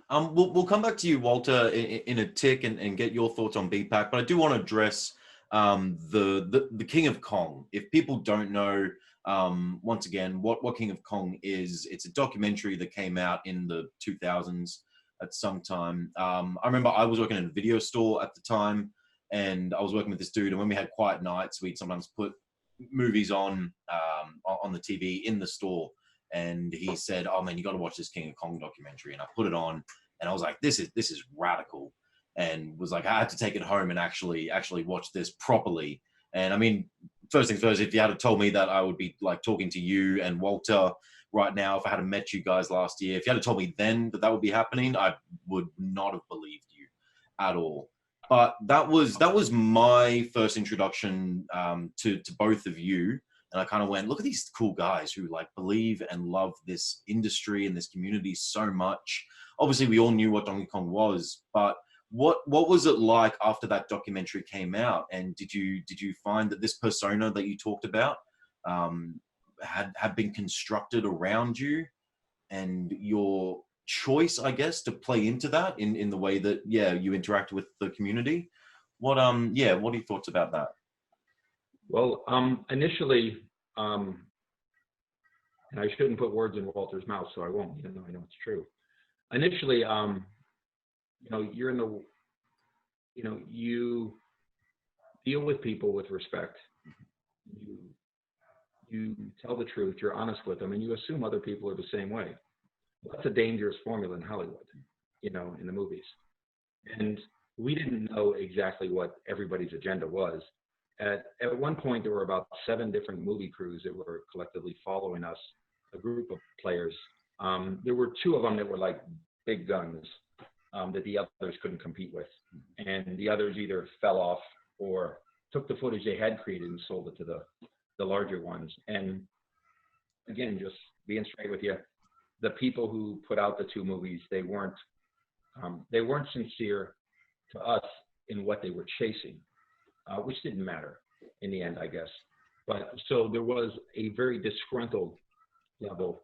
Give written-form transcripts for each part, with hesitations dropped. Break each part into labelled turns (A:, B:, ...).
A: We'll come back to you, Walter, in a tick and get your thoughts on BPAC, but I do want to address the King of Kong. If people don't know, once again, what King of Kong is, it's a documentary that came out in the 2000s at some time. I remember I was working in a video store at the time, and I was working with this dude, and when we had quiet nights, we'd sometimes put movies on the TV in the store. And he said, "Oh man, you got to watch this King of Kong documentary." And I put it on, and I was like, "This is radical," and was like, I had to take it home and actually watch this properly. And I mean, first things first, if you had told me that I would be like talking to you and Walter right now, if I hadn't met you guys last year, if you had told me then that would be happening, I would not have believed you at all. But that was my first introduction to both of you. And I kind of went, look at these cool guys who like believe and love this industry and this community so much. Obviously, we all knew what Donkey Kong was, but what was it like after that documentary came out? And did you find that this persona that you talked about had been constructed around you and your choice, I guess, to play into that in the way that you interact with the community? What are your thoughts about that?
B: Well, initially, and I shouldn't put words in Walter's mouth, so I won't, even though I know it's true. Initially, you're in the, you deal with people with respect. You tell the truth, you're honest with them, and you assume other people are the same way. That's a dangerous formula in Hollywood, in the movies. And we didn't know exactly what everybody's agenda was. At one point, there were about 7 different movie crews that were collectively following us, a group of players. There were 2 of them that were like big guns that the others couldn't compete with. And the others either fell off or took the footage they had created and sold it to the larger ones. And again, just being straight with you, the people who put out the 2 movies, they weren't sincere to us in what they were chasing. Which didn't matter in the end, I guess. But so there was a very disgruntled level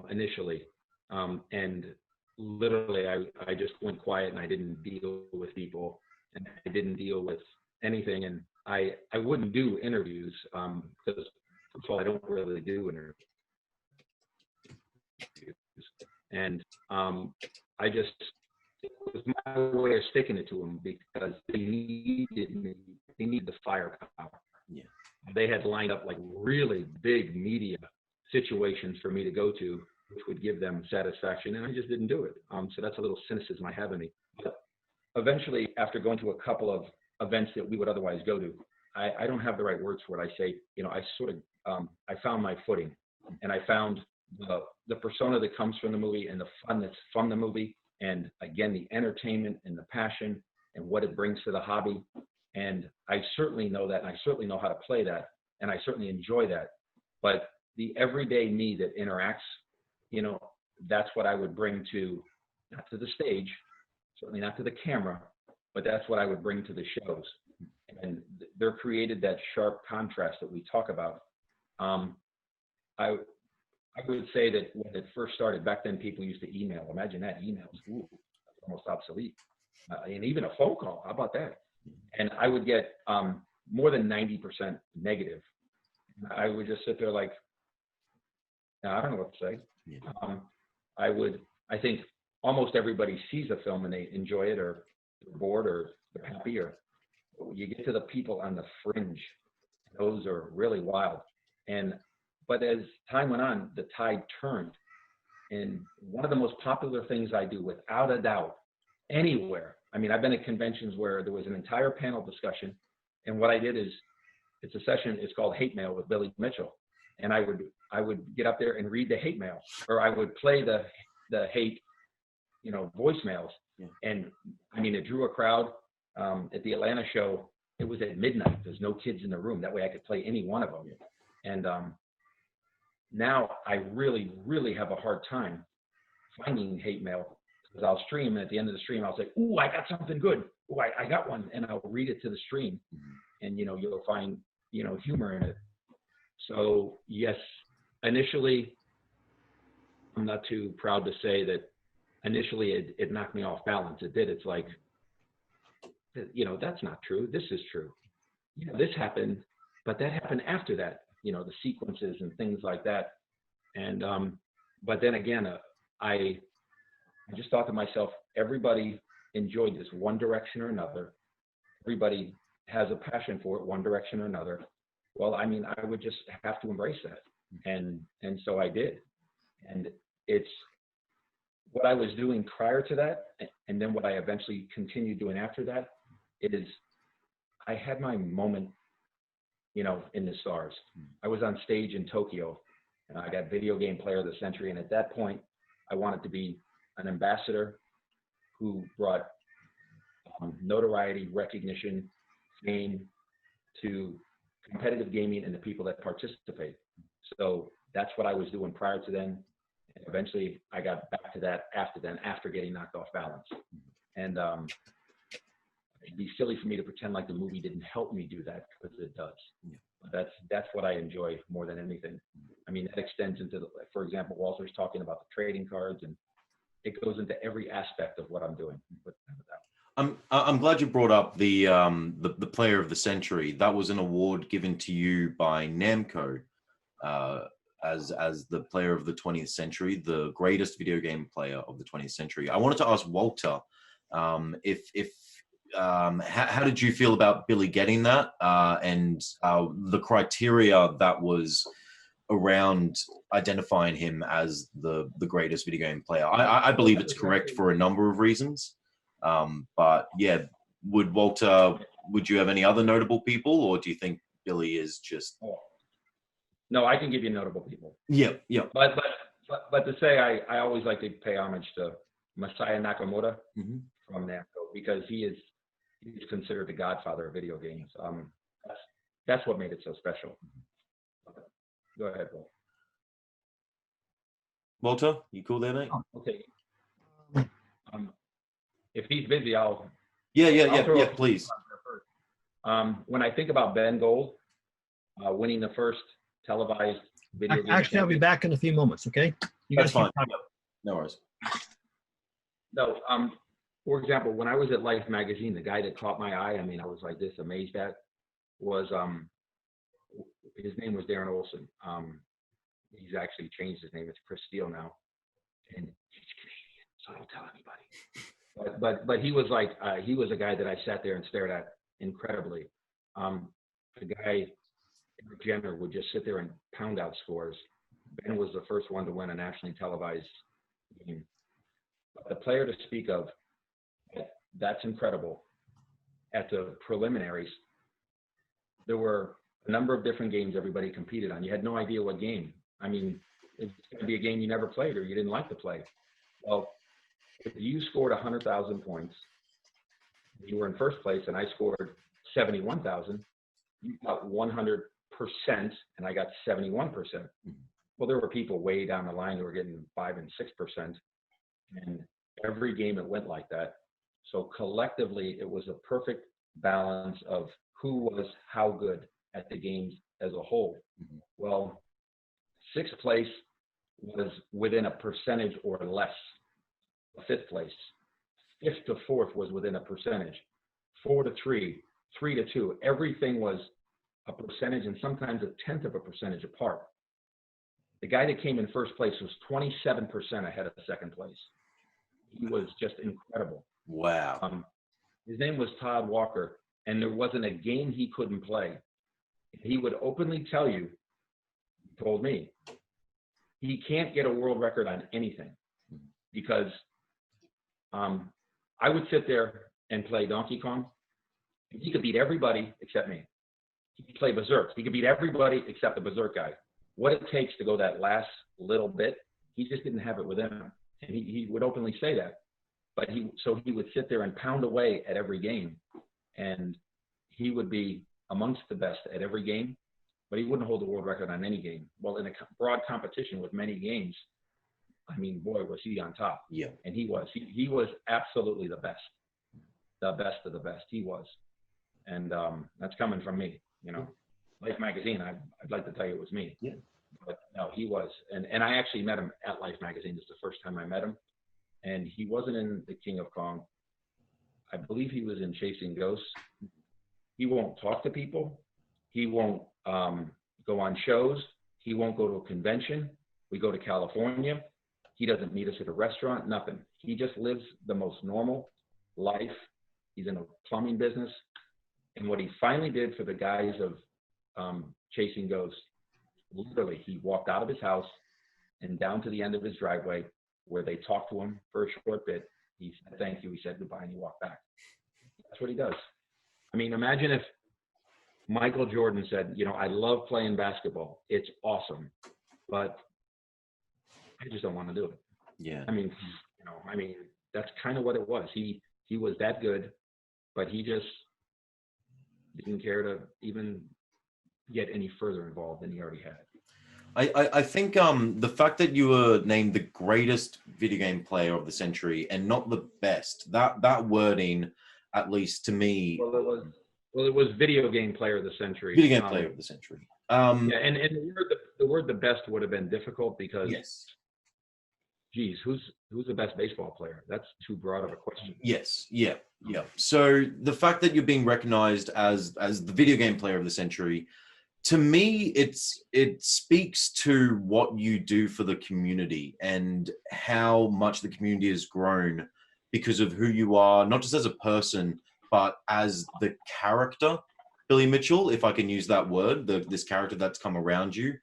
B: initially. And literally, I just went quiet and I didn't deal with people and I didn't deal with anything. And I wouldn't do interviews because, first of all, I don't really do interviews. And it was my way of sticking it to them because they needed the firepower.
A: Yeah.
B: They had lined up like really big media situations for me to go to, which would give them satisfaction, and I just didn't do it. So that's a little cynicism I have in me. But eventually, after going to a couple of events that we would otherwise go to, I don't have the right words for it. I say, I sort of, I found my footing, and I found the persona that comes from the movie and the fun that's from the movie. And again, the entertainment and the passion and what it brings to the hobby. And I certainly know that, and I certainly know how to play that, and I certainly enjoy that. But the everyday me that interacts, that's what I would bring to, not to the stage, certainly not to the camera, but that's what I would bring to the shows. And they're created that sharp contrast that we talk about. I would say that when it first started, back then people used to email. Imagine that, emails, that's almost obsolete. And even a phone call, how about that? And I would get more than 90% negative. I would just sit there like, I don't know what to say. Yeah. I think almost everybody sees a film and they enjoy it or they're bored or they're happy, or you get to the people on the fringe. Those are really wild. But as time went on, the tide turned. And one of the most popular things I do, without a doubt, anywhere, I mean, I've been at conventions where there was an entire panel discussion. And what I did is, it's a session, it's called Hate Mail with Billy Mitchell. And I would get up there and read the hate mail, or I would play the hate, voicemails. Yeah. And I mean, it drew a crowd. At the Atlanta show, it was at midnight. There's no kids in the room. That way I could play any one of them. Yeah. And now I really, really have a hard time finding hate mail, because I'll stream, and at the end of the stream, I'll say, "Ooh, I got something good. Ooh, I got one," and I'll read it to the stream, and you'll find humor in it. So yes, initially, I'm not too proud to say that initially it knocked me off balance. It did. It's like, you know, that's not true. This is true. You know, this happened, but that happened after that, you know, the sequences and things like that. And, but then again, I just thought to myself, everybody enjoyed this one direction or another. Everybody has a passion for it, one direction or another. Well, I mean, I would just have to embrace that. And so I did. And it's what I was doing prior to that. And then what I eventually continued doing after that is I had my moment, you know, in the stars. I was on stage in Tokyo and I got Video Game Player of the Century. And at that point, I wanted to be an ambassador who brought notoriety, recognition, fame to competitive gaming and the people that participate. So that's what I was doing prior to then. And eventually I got back to that after getting knocked off balance. And it'd be silly for me to pretend like the movie didn't help me do that, because it does. That's what I enjoy more than anything. I mean, that extends into, for example, Walter's talking about the trading cards, and it goes into every aspect of what I'm doing.
A: I'm glad you brought up the Player of the Century. That was an award given to you by Namco as the Player of the 20th Century, the greatest video game player of the 20th century. I wanted to ask Walter how did you feel about Billy getting that and the criteria that was around identifying him as the greatest video game player? I believe it's correct for a number of reasons. But yeah, would you have any other notable people, or do you think Billy is just?
B: No, I can give you notable people.
A: Yeah.
B: But to say I always like to pay homage to Masaya Nakamura from Namco, because he's considered the godfather of video games. That's what made it so special. Go ahead, Bill.
A: Walter, you cool there, mate?
B: Okay. If he's busy, I'll.
A: Yeah, please.
B: When I think about Ben Gold winning the first televised video game.
C: Actually, I'll be back in a few moments, okay?
A: That's fine. No worries.
B: No, for example, when I was at Life magazine, the guy that caught my eye, I mean, I was like this amazed at, was his name was Darren Olson. He's actually changed his name. It's Chris Steele now, and he's Canadian, so don't tell anybody. But he was like he was a guy that I sat there and stared at incredibly. The guy, Eric Jenner, would just sit there and pound out scores. Ben was the first one to win a nationally televised game. But the player to speak of, that's incredible. At the preliminaries, there were a number of different games everybody competed on. You had no idea what game. I mean, it's going to be a game you never played or you didn't like to play. Well, if you scored 100,000 points, you were in first place, and I scored 71,000. You got 100%, and I got 71%. Well, there were people way down the line who were getting 5 and 6%, and every game it went like that. So collectively, it was a perfect balance of who was how good at the games as a whole. Well, sixth place was within a percentage or less. Fifth place, 5th to 4th was within a percentage. 4 to 3, 3 to 2. Everything was a percentage, and sometimes a tenth of a percentage apart. The guy that came in first place was 27% ahead of second place. He was just incredible.
A: Wow.
B: His name was Todd Walker, and there wasn't a game he couldn't play. He would openly tell you, he told me, he can't get a world record on anything, because I would sit there and play Donkey Kong. He could beat everybody except me. He could play Berserk. He could beat everybody except the Berserk guy. What it takes to go that last little bit, he just didn't have it within him. And he would openly say that. But so he would sit there and pound away at every game. And he would be amongst the best at every game, but he wouldn't hold the world record on any game. Well, in a broad competition with many games, I mean, boy, was he on top.
A: Yeah.
B: And he was absolutely the best of the best. He was. And that's coming from me, you know. Life magazine, I'd like to tell you it was me.
A: Yeah.
B: But no, he was. And I actually met him at Life magazine. This is the first time I met him. and he wasn't in The King of Kong. I believe he was in Chasing Ghosts. He won't talk to people. He won't go on shows. He won't go to a convention. We go to California. He doesn't meet us at a restaurant, nothing. He just lives the most normal life. He's in a plumbing business. And what he finally did for the guys of Chasing Ghosts, literally, he walked out of his house and down to the end of his driveway where they talked to him for a short bit. He said, thank you. He said goodbye, and he walked back. That's what he does. I mean, imagine if Michael Jordan said, you know, I love playing basketball. It's awesome, but I just don't want to do it.
A: Yeah.
B: I mean, you know, that's kind of what it was. He was that good, but he just didn't care to even get any further involved than he already had.
A: I think the fact that you were named the greatest video game player of the century and not the best, that wording, at least to me.
B: Well, it was video game player of the century.
A: Video game player of the century.
B: Yeah, and the word the best would have been difficult because,
A: yes.
B: Geez, who's the best baseball player? That's too broad of a question.
A: Yes. Yeah. Yeah. So the fact that you're being recognized as the video game player of the century, to me, it speaks to what you do for the community and how much the community has grown because of who you are, not just as a person, but as the character, Billy Mitchell, if I can use that word, this character that's come around you.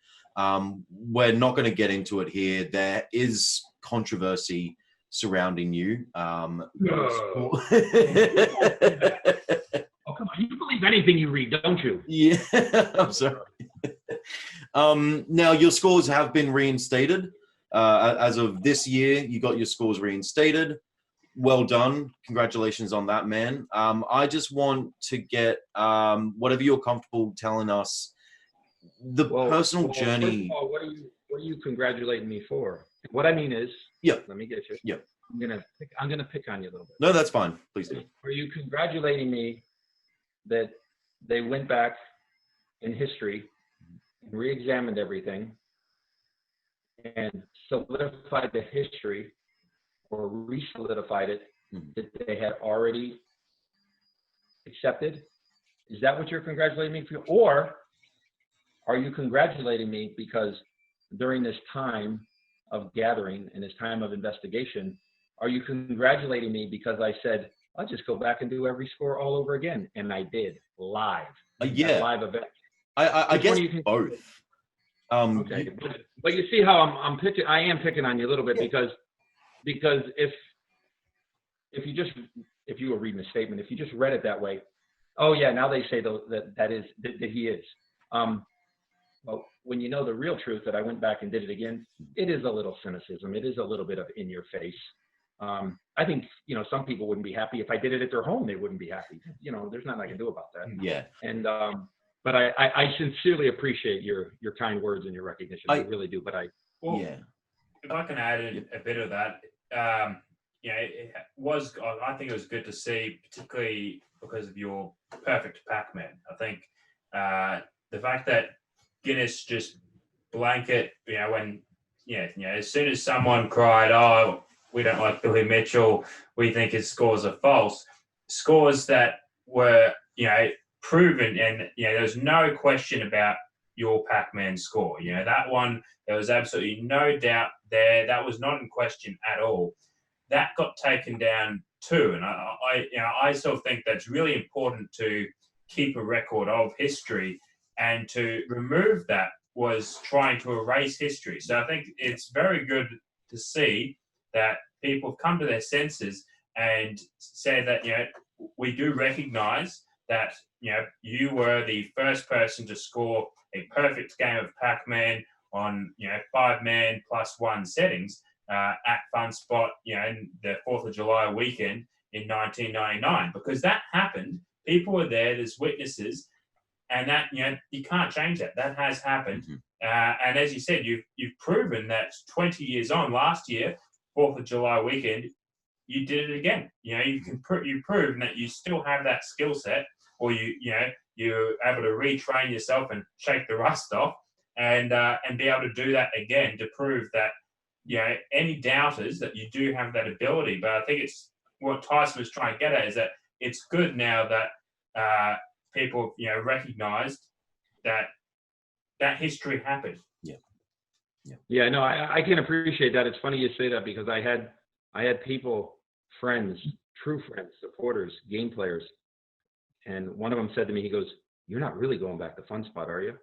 A: We're not going to get into it here. There is controversy surrounding you.
B: Oh, come on. You believe anything you read, don't you?
A: Yeah, I'm sorry. Now, your scores have been reinstated. As of this year, you got your scores reinstated. Well done. Congratulations on that, man. I just want to get whatever you're comfortable telling us, the personal journey.
B: First of all, what are you congratulating me for? What I mean is,
A: yeah.
B: Let me get you.
A: Yeah.
B: I'm gonna pick on you a little bit.
A: No, that's fine. Please do.
B: Are you congratulating me that they went back in history and re-examined everything and solidified the history or re-solidified it that they had already accepted? Is that what you're congratulating me for? Or are you congratulating me because during this time of gathering and this time of investigation, are you congratulating me because I said, I'll just go back and do every score all over again? And I did, live.
A: Yeah.
B: Live event.
A: I guess both.
B: Okay. But you see how I am picking on you a little bit because if you were reading a statement, if you just read it that way, oh yeah, now they say that he is. Well, when you know the real truth that I went back and did it again, it is a little cynicism. It is a little bit of in your face. I think, you know, some people wouldn't be happy if I did it at their home. They wouldn't be happy. You know, there's nothing I can do about that.
A: Yeah.
B: And but I sincerely appreciate your kind words and your recognition. I really do. But
D: if I can add a bit of that, you know, I think it was good to see, particularly because of your perfect Pac-Man. I think the fact that Guinness just blanket, you know, when, as soon as someone cried, oh, we don't like Billy Mitchell, we think his scores are false, scores that were, you know, proven, and, you know, there's no question about your Pac-Man score. You know, that one, there was absolutely no doubt there. That was not in question at all. That got taken down too. And I still think that's really important to keep a record of history, and to remove that was trying to erase history. So I think it's very good to see that people have come to their senses and say that, you know, we do recognize that, you know, you were the first person to score a perfect game of Pac-Man on, you know, 5-man +1 settings at Fun Spot, you know, in the 4th of July weekend in 1999, because that happened. People were there, there's witnesses, and that, you know, you can't change that. That has happened. And as you said, you've proven that 20 years on, last year, 4th of July weekend, you did it again. You know, you've proven that you still have that skill set, or you're able to retrain yourself and shake the rust off, and be able to do that again to prove that any doubters that you do have that ability. But I think it's what Tyson was trying to get at is that it's good now that people, recognized that history happened.
B: Yeah, no, I can appreciate that. It's funny you say that because I had people, friends, true friends, supporters, game players, and one of them said to me, he goes, "You're not really going back to Fun Spot, are you?"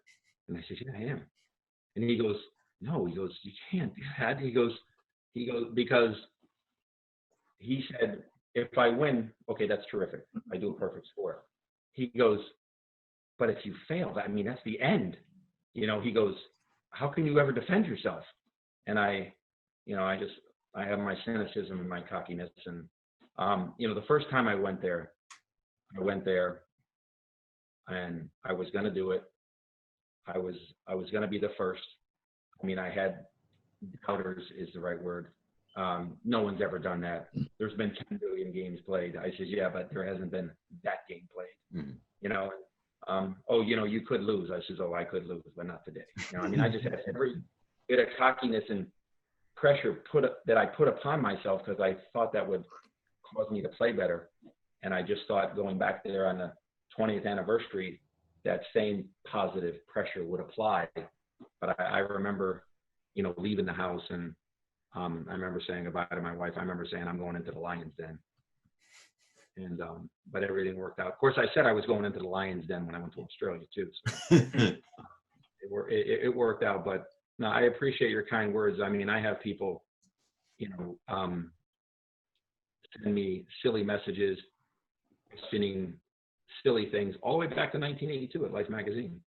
B: And I said, "Yeah, I am." And he goes, "No," he goes, "You can't do that." He goes, because he said, "If I win, okay, that's terrific. I do a perfect score." He goes, "But if you fail, I mean, that's the end." He goes, "How can you ever defend yourself?" And I have my cynicism and my cockiness. And, the first time I went there and I was going to do it. I was going to be the first. I mean, I had doubters is the right word. No one's ever done that. There's been 10 billion games played. I said, yeah, but there hasn't been that game played. You could lose. I says, oh, I could lose, but not today. I just had every bit of cockiness and pressure that I put upon myself because I thought that would cause me to play better. And I just thought going back there on the 20th anniversary, that same positive pressure would apply. But I remember, leaving the house and I remember saying goodbye to my wife. I remember saying I'm going into the Lions Den. And but everything worked out. Of course, I said I was going into the Lions Den when I went to Australia too. So it worked out. But no, I appreciate your kind words. I mean, I have people, send me silly messages, questioning silly things all the way back to 1982 at Life Magazine.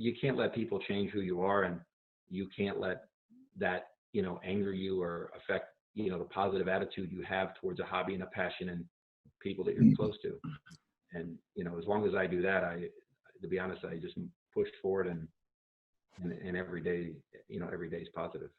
B: You can't let people change who you are, and you can't let that, anger you or affect, the positive attitude you have towards a hobby and a passion and people that you're close to. And, as long as I do that, to be honest, I just pushed forward and every day, every day is positive.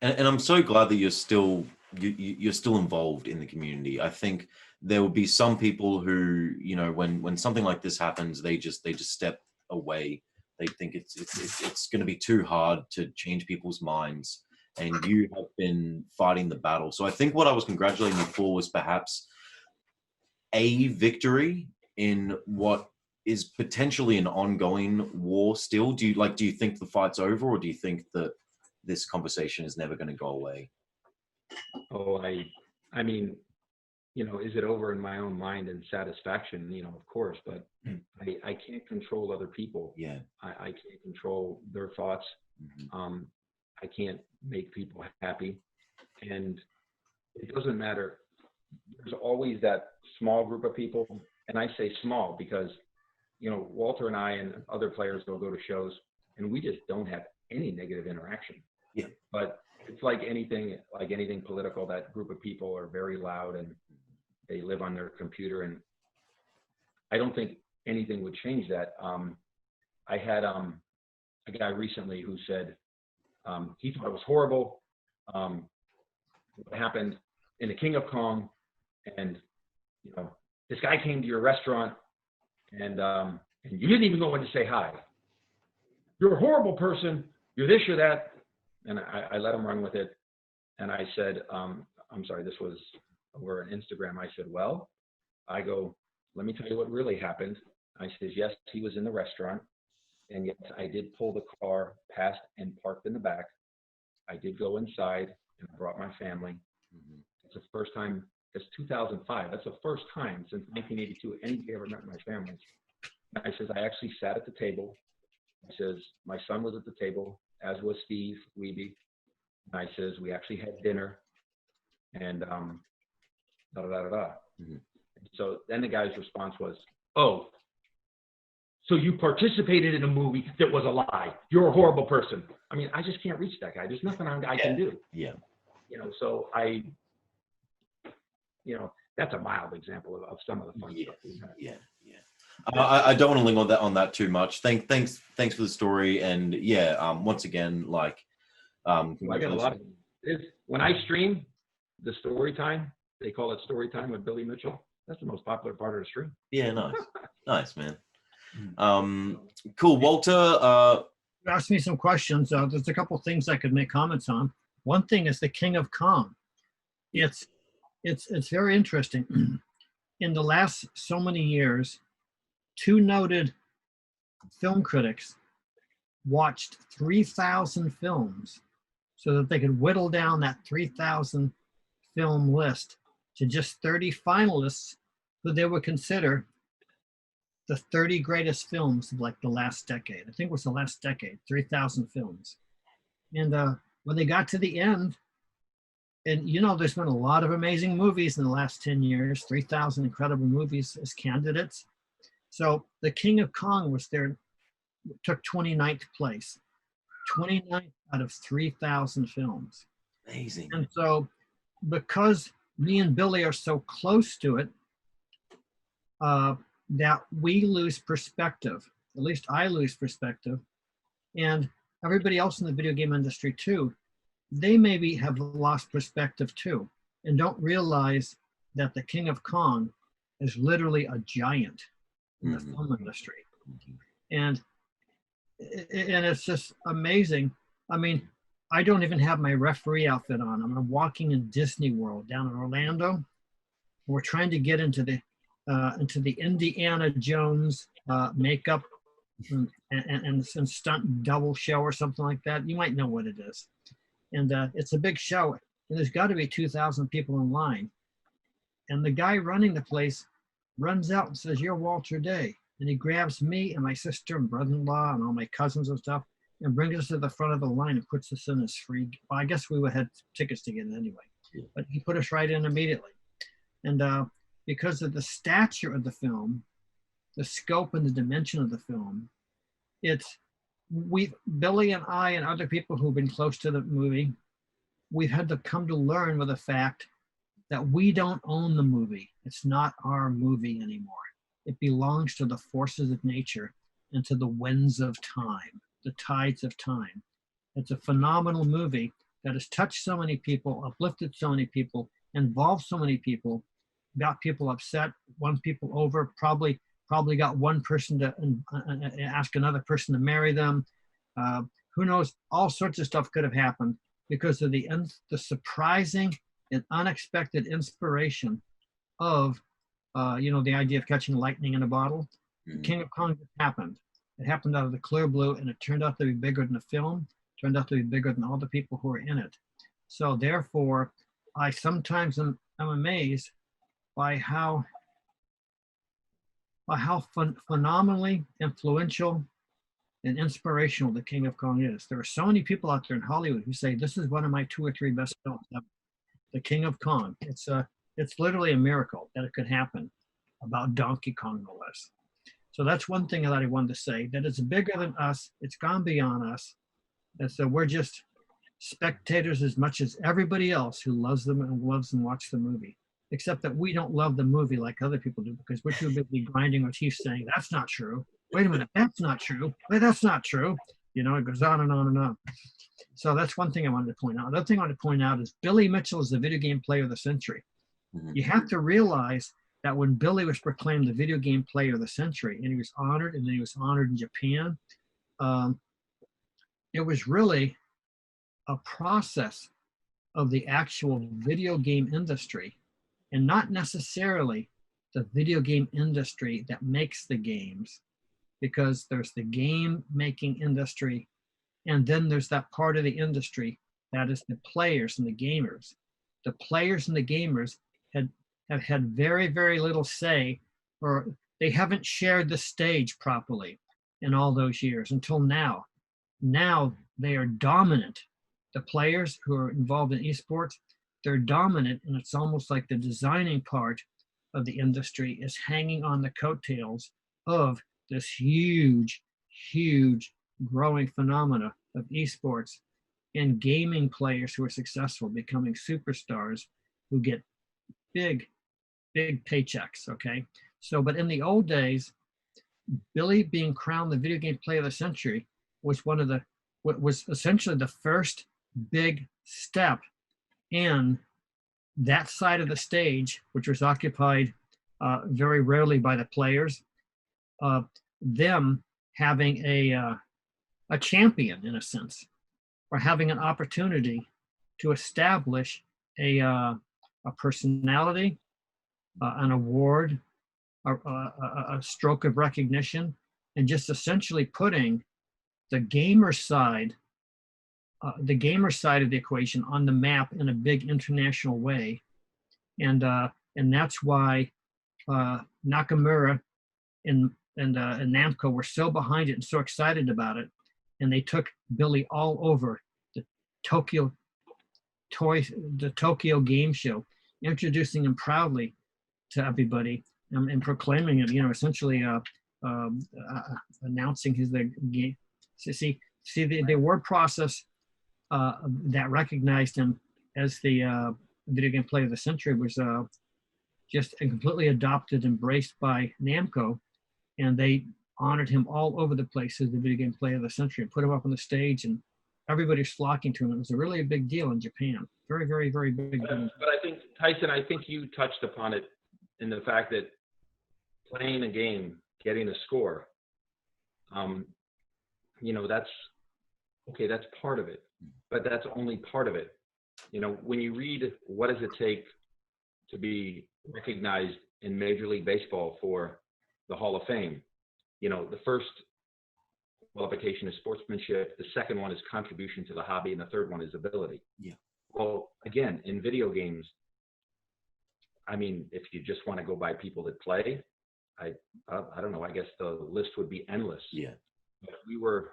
A: And I'm so glad that you're still involved in the community. I think there will be some people who, when something like this happens, they just step away. They think it's going to be too hard to change people's minds. And you have been fighting the battle. So I think what I was congratulating you for was perhaps a victory in what is potentially an ongoing war still. Do you think the fight's over, or do you think that this conversation is never going to go away?
B: Oh, I mean, is it over in my own mind and satisfaction? Of course, but I can't control other people.
A: Yeah.
B: I can't control their thoughts.
A: Mm-hmm.
B: I can't make people happy. And it doesn't matter. There's always that small group of people. And I say small because, Walter and I and other players will go to shows and we just don't have any negative interaction.
A: Yeah.
B: But it's like anything political, that group of people are very loud and they live on their computer. And I don't think anything would change that. I had a guy recently who said he thought it was horrible what happened in the King of Kong, and this guy came to your restaurant and you didn't even go in to say hi. You're a horrible person. You're this or that. And I let him run with it. And I said, I'm sorry, this was over on Instagram. I said, well, let me tell you what really happened. I said, yes, he was in the restaurant. And yes, I did pull the car past and parked in the back. I did go inside and I brought my family. Mm-hmm. It's the first time, it's 2005. That's the first time since 1982 anybody ever met my family. I says, I actually sat at the table. I says, my son was at the table, as was Steve Wiebe. And I says, we actually had dinner and Mm-hmm. So then the guy's response was, oh, so you participated in a movie that was a lie. You're a horrible person. I mean, I just can't reach that guy. There's nothing I can do.
A: Yeah.
B: So that's a mild example of some of the fun stuff we've had.
A: Yeah. I don't want to linger on that too much. Thanks for the story. And once again, I
B: got a lot of when I stream the story time, they call it story time with Billy Mitchell. That's the most popular part of the stream.
A: Yeah, nice. Nice, man. Cool. Walter,
C: asked me some questions. There's a couple things I could make comments on. One thing is the King of Kong. It's very interesting. In the last so many years, two noted film critics watched 3,000 films so that they could whittle down that 3,000 film list to just 30 finalists who they would consider the 30 greatest films of like the last decade. I think it was the last decade, 3,000 films. And when they got to the end, and you know, there's been a lot of amazing movies in the last 10 years, 3,000 incredible movies as candidates. So the King of Kong was there, took 29th place, 29th out of 3,000 films.
A: Amazing.
C: And so because me and Billy are so close to it, that we lose perspective. At least I lose perspective. And everybody else in the video game industry too, they maybe have lost perspective too, and don't realize that the King of Kong is literally a giant in the film industry. And it's just amazing. I mean, I don't even have my referee outfit on. I'm walking in Disney World down in Orlando. We're trying to get into the Indiana Jones makeup and stunt double show or something like that. You might know what it is. And it's a big show. And there's got to be 2,000 people in line. And the guy running the place runs out and says, "You're Walter Day." And he grabs me and my sister and brother-in-law and all my cousins and stuff and brings us to the front of the line and puts us in as free. Well, I guess we would have had tickets to get in anyway. But he put us right in immediately. And because of the stature of the film, the scope and the dimension of the film, Billy and I and other people who've been close to the movie, we've had to come to learn with the fact that we don't own the movie. It's not our movie anymore. It belongs to the forces of nature and to the winds of time, the tides of time. It's a phenomenal movie that has touched so many people, uplifted so many people, involved so many people, got people upset, won people over, probably got one person to ask another person to marry them. Who knows? All sorts of stuff could have happened because of the surprising and unexpected inspiration of, the idea of catching lightning in a bottle. The King of Kong happened. It happened out of the clear blue, and it turned out to be bigger than the film, turned out to be bigger than all the people who were in it. So therefore, I sometimes am amazed by how phenomenally influential and inspirational the King of Kong is. There are so many people out there in Hollywood who say, this is one of my 2 or 3 best films ever. The King of Kong. It's literally a miracle that it could happen about Donkey Kong, no less. So that's one thing that I wanted to say, that it's bigger than us. It's gone beyond us. And so we're just spectators as much as everybody else who loves them and loves and watch the movie. Except that we don't love the movie like other people do because we're too busy grinding our teeth saying, that's not true. Wait a minute, that's not true. Wait, that's not true. It goes on and on and on. So that's one thing I wanted to point out. Another thing I wanted to point out is Billy Mitchell is the video game player of the century. You have to realize that when Billy was proclaimed the video game player of the century, and he was honored, and then he was honored in Japan, it was really a process of the actual video game industry, and not necessarily the video game industry that makes the games, because there's the game making industry, and then there's that part of the industry that is the players and the gamers. The players and the gamers have had very, very little say, or they haven't shared the stage properly in all those years until now. Now they are dominant. The players who are involved in esports, they're dominant, and it's almost like the designing part of the industry is hanging on the coattails of this huge, huge growing phenomena of esports and gaming players who are successful, becoming superstars who get big paychecks, okay? So, but in the old days, Billy being crowned the video game player of the century was was essentially the first big step in that side of the stage, which was occupied very rarely by the players, them having a a champion in a sense, for having an opportunity to establish a personality, an award, a stroke of recognition, and just essentially putting the gamer side of the equation on the map in a big international way. And that's why Nakamura and Namco were so behind it and so excited about it. And they took Billy all over the Tokyo Game Show, introducing him proudly to everybody and proclaiming it, essentially announcing his game. See the word process that recognized him as the video game player of the century was just completely adopted, embraced by Namco, and they honored him all over the place as the video game player of the century and put him up on the stage, and everybody's flocking to him. It was a really big deal in Japan. Very, very, very big deal.
B: But I think, Tyson, you touched upon it in the fact that playing a game, getting a score, that's part of it, but that's only part of it. When you read what does it take to be recognized in Major League Baseball for the Hall of Fame, the first qualification is sportsmanship, the second one is contribution to the hobby, and the third one is ability.
A: Yeah.
B: Well, again, in video games, if you just want to go by people that play, I don't know, I guess the list would be endless.
A: Yeah.
B: But we were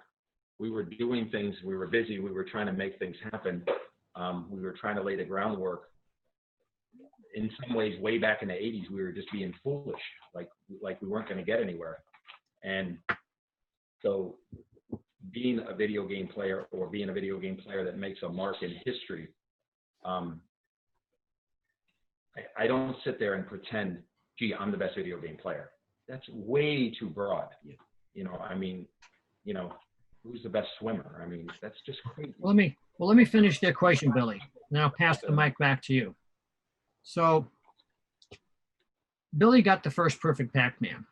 B: doing things, we were busy, we were trying to make things happen. We were trying to lay the groundwork. In some ways, way back in the 80s, we were just being foolish, like we weren't going to get anywhere. And so being a video game player, or being a video game player that makes a mark in history, I don't sit there and pretend, gee, I'm the best video game player. That's way too broad.
A: Yeah.
B: Who's the best swimmer? That's just crazy.
C: Let me finish the equation, Billy. Now pass the mic back to you. So Billy got the first perfect Pac-Man.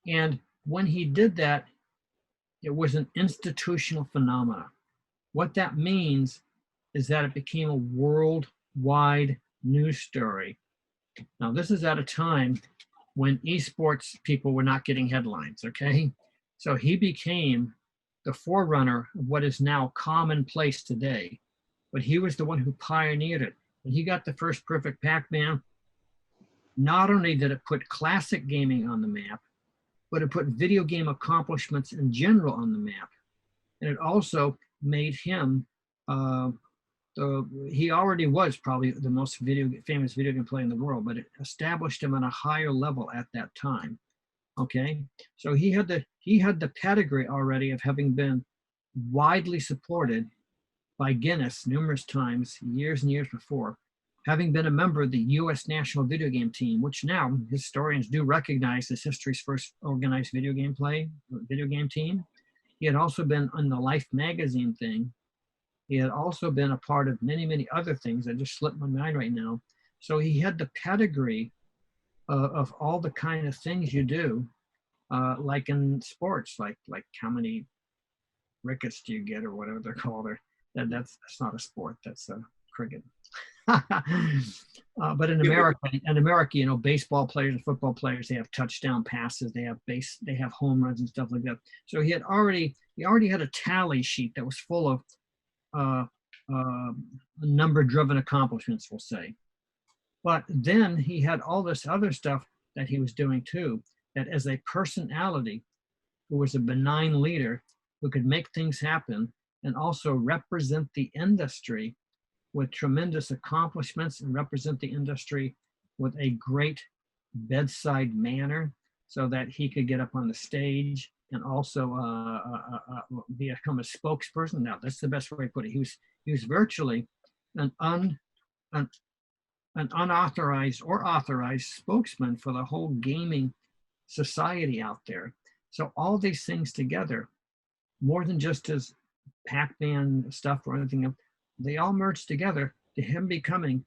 C: And when he did that, it was an institutional phenomenon. What that means is that it became a worldwide news story. Now, this is at a time when esports people were not getting headlines, okay? So he became the forerunner of what is now commonplace today, but he was the one who pioneered it. When he got the first perfect Pac-Man, not only did it put classic gaming on the map, but it put video game accomplishments in general on the map. And it also made him, he already was probably the most famous video game player in the world, but it established him on a higher level at that time. Okay, so he had the pedigree already of having been widely supported by Guinness numerous times, years and years before, having been a member of the U.S. national video game team, which now historians do recognize as history's first organized video game team. He had also been on the Life magazine thing. He had also been a part of many, many other things that just slipped my mind right now. So he had the pedigree of all the kind of things you do, like in sports, like how many rickets do you get or whatever they're called. That's not a sport, that's a cricket. But in America, baseball players and football players, they have touchdown passes, they have home runs and stuff like that. So he already had a tally sheet that was full of number-driven accomplishments, we'll say. But then he had all this other stuff that he was doing too, that as a personality who was a benign leader who could make things happen and also represent the industry with tremendous accomplishments and represent the industry with a great bedside manner so that he could get up on the stage and also become a spokesperson. Now, that's the best way to put it. He was virtually an unauthorized or authorized spokesman for the whole gaming society out there. So all these things together, more than just his Pac-Man stuff or anything else, they all merged together to him becoming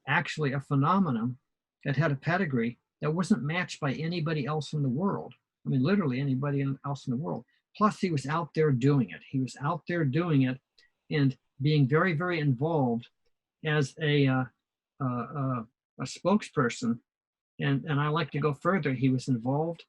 C: actually a phenomenon that had a pedigree that wasn't matched by anybody else in the world. I mean, literally anybody else in the world. Plus, he was out there doing it. He was out there doing it and being very, very involved as a spokesperson. And I like to go further. He was involved,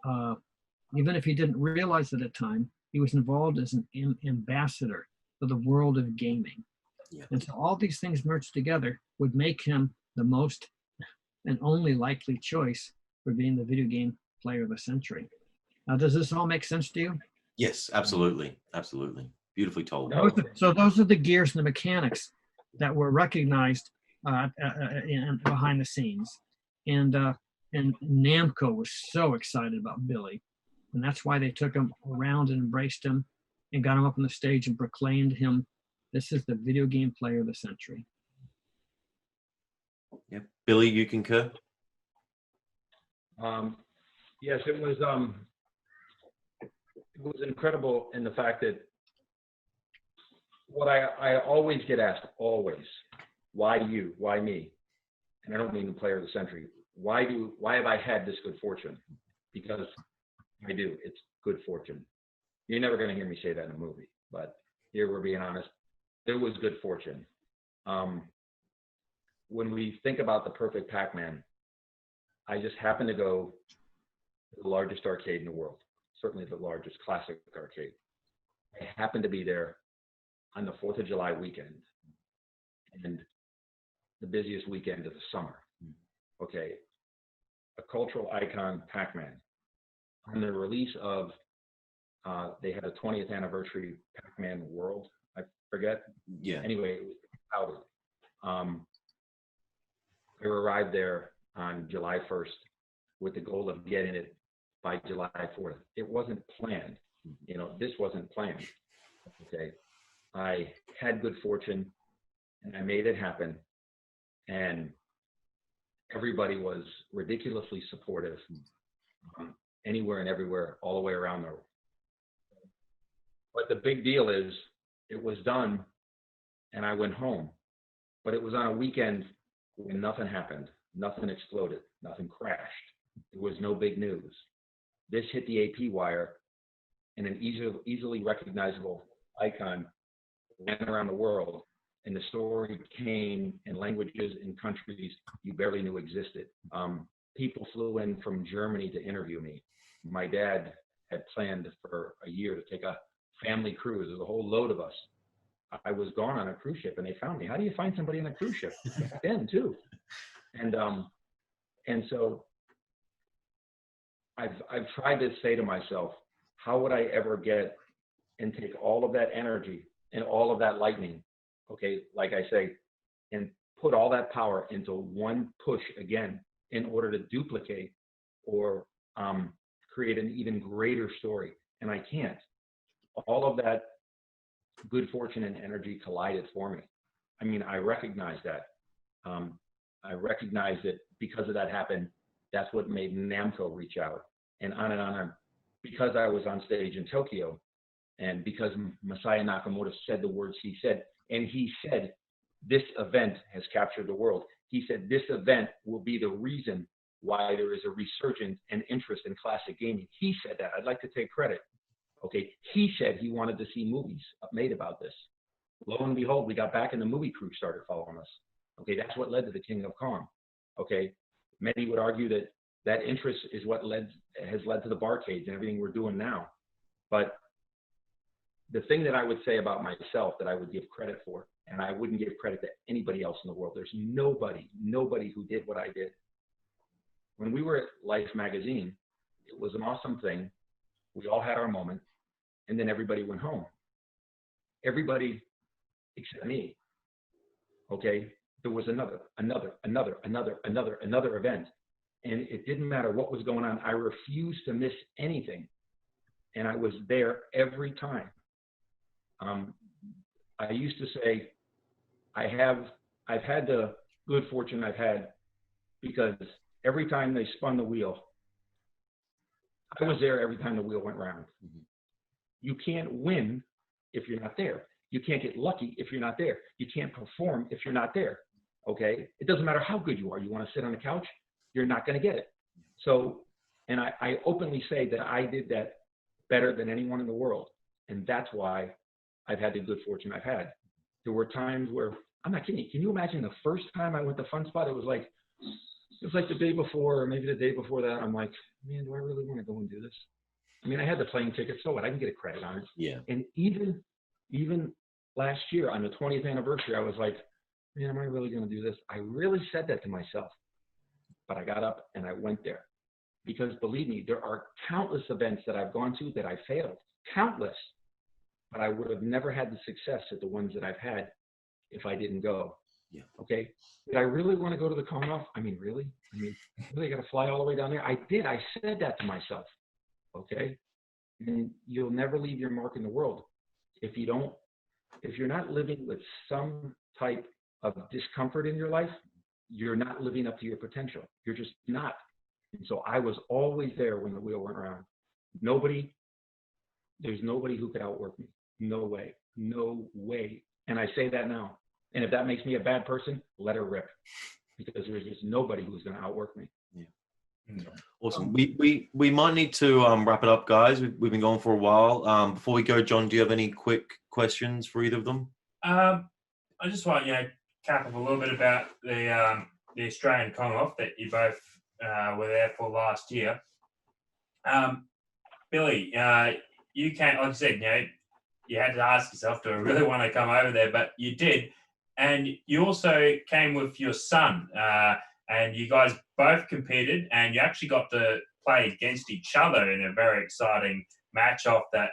C: even if he didn't realize it at the time, he was involved as an ambassador for the world of gaming.
A: Yeah.
C: And so all these things merged together would make him the most and only likely choice for being the video game player of the century. Now, does this all make sense to you?
A: Yes, absolutely. Absolutely. Beautifully told.
C: So those are the gears and the mechanics that were recognized behind the scenes. And Namco was so excited about Billy. And that's why they took him around and embraced him and got him up on the stage and proclaimed him, this is the video game player of the century.
A: Yep. Billy, you concur?
B: Yes, it was incredible in the fact that what I always get asked, always, why you, why me? And I don't mean the player of the century. Why have I had this good fortune? Because I do. It's good fortune. You're never going to hear me say that in a movie, but here we're being honest. There was good fortune. When we think about the perfect Pac-Man, I just happened to go to the largest arcade in the world, certainly the largest classic arcade. I happened to be there on the 4th of July weekend and the busiest weekend of the summer. Okay, a cultural icon, Pac-Man. On the release of, they had a 20th anniversary Pac-Man World, I forget.
A: Yeah.
B: Anyway, it was out. I arrived there on July 1st with the goal of getting it by July 4th. It wasn't planned. You know, this wasn't planned. Okay. I had good fortune and I made it happen. And everybody was ridiculously supportive, anywhere and everywhere, all the way around the world. But the big deal is it was done and I went home. But it was on a weekend when nothing happened, nothing exploded, nothing crashed. There was no big news. This hit the AP wire and an easily recognizable icon ran around the world. And the story came in languages and countries you barely knew existed. People flew in from Germany to interview me. My dad had planned for a year to take a family cruise. There's a whole load of us. I was gone on a cruise ship and they found me. How do you find somebody on a cruise ship? Back then too. And so I've tried to say to myself, how would I ever get and take all of that energy and all of that lightning, okay, like I say, and put all that power into one push again in order to duplicate or create an even greater story. And I can't. All of that good fortune and energy collided for me. I mean, I recognize that. I recognize that because of that happened, that's what made Namco reach out and on and on. Because I was on stage in Tokyo and because Masaya Nakamoto said the words he said, and he said, this event has captured the world. He said, this event will be the reason why there is a resurgence and interest in classic gaming. He said that. I'd like to take credit. Okay. He said he wanted to see movies made about this. Lo and behold, we got back and the movie crew started following us. Okay. That's what led to the King of Kong. Okay. Many would argue that that interest is what has led to the barcades and everything we're doing now. But the thing that I would say about myself that I would give credit for, and I wouldn't give credit to anybody else in the world. There's nobody who did what I did. When we were at Life magazine, it was an awesome thing. We all had our moment, and then everybody went home. Everybody except me. Okay, there was another event, and it didn't matter what was going on. I refused to miss anything, and I was there every time. I used to say, I've had the good fortune I've had because every time they spun the wheel, I was there every time the wheel went round. Mm-hmm. You can't win if you're not there. You can't get lucky if you're not there. You can't perform if you're not there. Okay? It doesn't matter how good you are. You want to sit on the couch, you're not going to get it. So, and I openly say that I did that better than anyone in the world. And that's why I've had the good fortune I've had. There were times where, I'm not kidding you, can you imagine the first time I went to Fun Spot? It was like the day before, or maybe the day before that. I'm like, man, do I really want to go and do this? I mean, I had the plane ticket, so what? I can get a credit on it.
A: Yeah.
B: And even last year on the 20th anniversary, I was like, man, am I really going to do this? I really said that to myself. But I got up and I went there. Because believe me, there are countless events that I've gone to that I failed. Countless. But I would have never had the success at the ones that I've had if I didn't go.
A: Yeah.
B: Okay. Did I really want to go to the Con-Off? I mean, really got to fly all the way down there? I did. I said that to myself. Okay. And you'll never leave your mark in the world. If you're not living with some type of discomfort in your life, you're not living up to your potential. You're just not. And so I was always there when the wheel went around. There's nobody who could outwork me. No way. No way. And I say that now. And if that makes me a bad person, let her rip. Because there's just nobody who's going to outwork me.
A: Yeah. Awesome. We might need to wrap it up, guys. We've been going for a while. Before we go, John, do you have any quick questions for either of them?
D: I just want cap up a little bit about the Australian Con-Off that you both were there for last year. Billy, you can't, like I said, you had to ask yourself, do I really want to come over there? But you did. And you also came with your son, and you guys both competed, and you actually got to play against each other in a very exciting match-off that,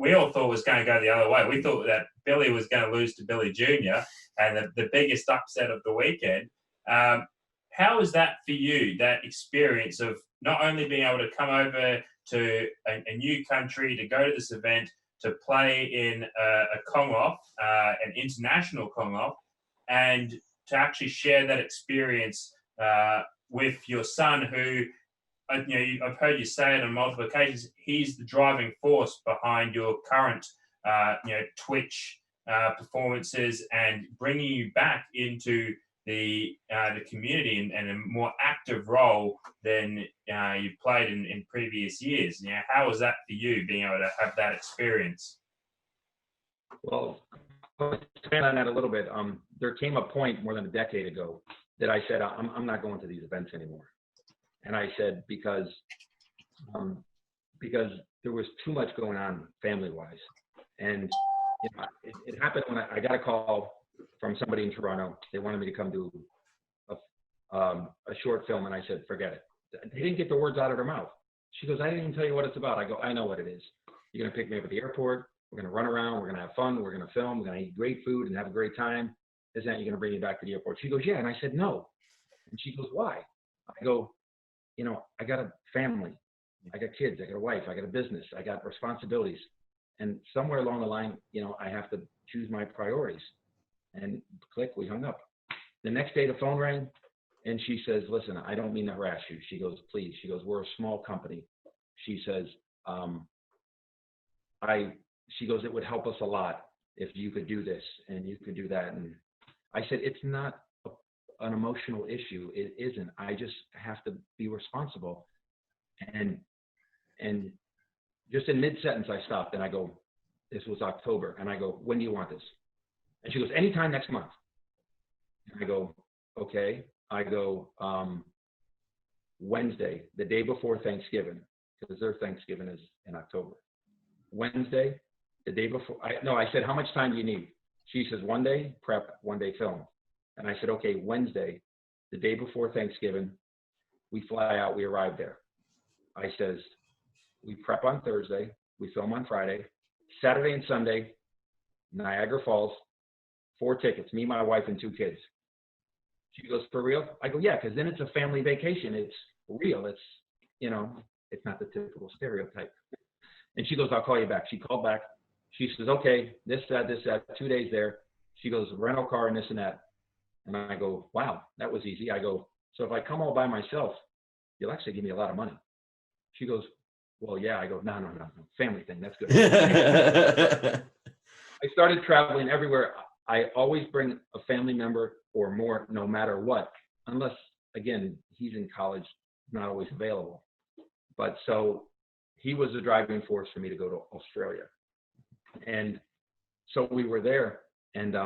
D: we all thought was going to go the other way. We thought that Billy was going to lose to Billy Jr. and the biggest upset of the weekend. How was that for you, that experience of not only being able to come over to a new country, to go to this event, to play in a Con-Off, an international Con-Off, and to actually share that experience with your son who, I've heard you say it on multiple occasions, he's the driving force behind your current, Twitch performances and bringing you back into the community and a more active role than you've played in previous years. How was that for you, being able to have that experience?
B: Well, to expand on that a little bit, there came a point more than a decade ago that I said, I'm not going to these events anymore. And I said, because there was too much going on family-wise. And it happened when I got a call from somebody in Toronto. They wanted me to come do a short film, and I said, forget it. They didn't get the words out of their mouth. She goes, I didn't even tell you what it's about. I go, I know what it is. You're going to pick me up at the airport. We're going to run around. We're going to have fun. We're going to film. We're going to eat great food and have a great time. Isn't that you're going to bring me back to the airport? She goes, yeah. And I said, no. And she goes, why? I go, I got a family. I got kids. I got a wife. I got a business. I got responsibilities. And somewhere along the line, I have to choose my priorities. And click, we hung up. The next day, the phone rang, and she says, listen, I don't mean to harass you. She goes, please. She goes, we're a small company. She says, she goes, it would help us a lot if you could do this and you could do that. And I said, it's not an emotional issue. It isn't. I just have to be responsible. And just in mid-sentence, I stopped and I go, this was October. And I go, when do you want this? And she goes, anytime next month. And I go, okay. I go, Wednesday, the day before Thanksgiving, because their Thanksgiving is in October. Wednesday, the day before, I said, how much time do you need? She says, 1 day prep, 1 day film. And I said, okay, Wednesday, the day before Thanksgiving, we fly out, we arrive there. I says, we prep on Thursday, we film on Friday, Saturday and Sunday, Niagara Falls, 4 tickets, me, my wife, and 2 kids. She goes, for real? I go, yeah, because then it's a family vacation. It's real. It's, it's not the typical stereotype. And she goes, I'll call you back. She called back. She says, okay, this, that, 2 days there. She goes, rental car and this and that. And I go, wow, that was easy. I go, so if I come all by myself, you'll actually give me a lot of money. She goes, well, yeah. I go, no. Family thing. That's good. I started traveling everywhere. I always bring a family member or more, no matter what, unless, again, he's in college, not always available. But so he was the driving force for me to go to Australia. And so we were there, and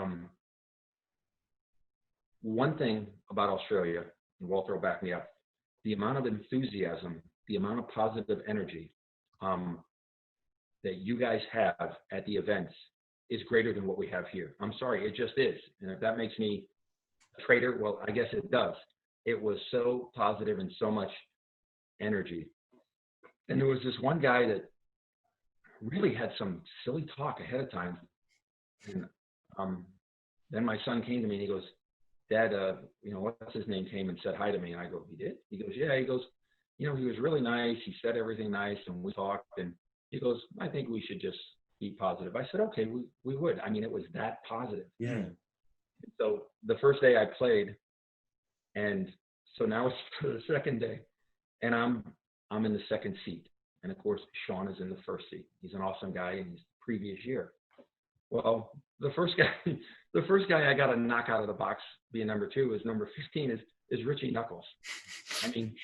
B: one thing about Australia, and Walter will back me up, the amount of enthusiasm, the amount of positive energy that you guys have at the events is greater than what we have here. I'm sorry, it just is. And if that makes me a traitor, well, I guess it does. It was so positive and so much energy. And there was this one guy that really had some silly talk ahead of time. And then my son came to me and he goes, Dad, what's his name, came and said hi to me. And I go, he did? He goes, yeah. He goes, he was really nice. He said everything nice, and we talked. And he goes, I think we should just be positive. I said, okay, we would. I mean, it was that positive.
A: Yeah.
B: So the first day I played, and so now it's the second day, and I'm in the second seat. And of course, Shaun is in the first seat. He's an awesome guy, and he's previous year. Well, the first guy I got to knock out of the box being number 2 is number 15 is Richie Knuckles. I mean,